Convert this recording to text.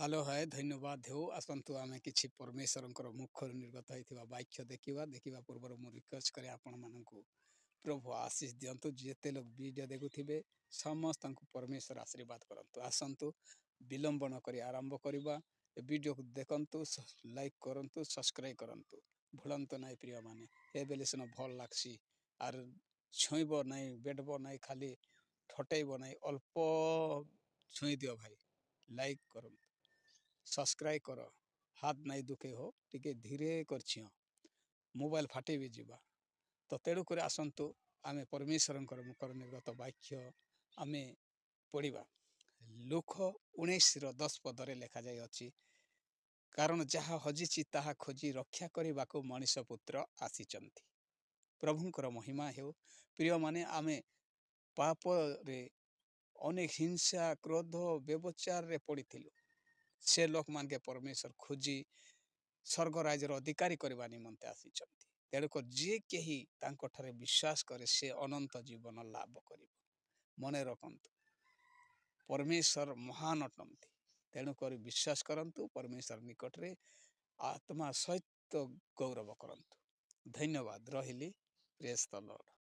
Hello hi ଧନ୍ୟବାଦ ହେଉ ଆସନ୍ତୁ ଆମେ କିଛି ପରମେଶ୍ୱରଙ୍କର ମୁଖରୁ ନିର୍ଗତ ହୋଇଥିବା ବାକ୍ୟ ଦେଖିବା ପୂର୍ବରୁ ମୁଁ ରିକ୍ୱେଷ୍ଟ କରେ ଆପଣମାନଙ୍କୁ ପ୍ରଭୁ ଆଶୀଷ ଦିଅନ୍ତୁ ଯେତେ ଲୋକ ଭିଡ଼ିଓ ଦେଖୁଥିବେ ସମସ୍ତଙ୍କୁ ପରମେଶ୍ୱର ଆଶୀର୍ବାଦ କରନ୍ତୁ ଆସନ୍ତୁ ବିଳମ୍ବ ନ କରି ଆରମ୍ଭ କରିବା ଏ ଭିଡ଼ିଓକୁ ଦେଖନ୍ତୁ ଲାଇକ୍ କରନ୍ତୁ ସବସ୍କ୍ରାଇବ୍ କରନ୍ତୁ ଭୁଲନ୍ତୁ ନାହିଁ ପ୍ରିୟମାନେ ଏବେଲେ ସିନା ଭଲ ଲାଗ୍ସି ଆର୍ ଛୁଇଁବ ନାହିଁ ବେଡ଼ବ ନାହିଁ ଖାଲି ଠଟେଇବ ନାହିଁ ଅଳ୍ପ ଛୁଇଁ ଦିଅ ଭାଇ ଲାଇକ୍ କରନ୍ତୁ सब्सक्राइब कर हाथ नहीं दुखे हो टिके धीरे करछि मोबाइल फाटे भी जीवा तो तेणुक आसतु आम परमेश्वर मुखर निर्गत वाक्य आम पढ़ा लुक 19:10 लेखा जाय अछि कारण जहाँ हजिछि ताहा खोजी रक्षा करने को मनुष्य पुत्र आसीचंती प्रभुंकर महिमा हेउ प्रिय माने आमे पाप रे अनेक हिंसा क्रोध व्यभिचार रे पड़िथिलु से लोक मान के परमेश्वर खोजी स्वर्ग राज्यर अधिकारी करने निमंते आसीचंती तेणुक जे केही तांको ठारे विश्वास करे से अनंत जीवन लाभ कर मने रखंतु परमेश्वर महान अटंती तेणुक विश्वास करंतु परमेश्वर निकट रे आत्मा सहित गौरव करंतु धन्यवाद रहिली प्रेज द लॉर्ड।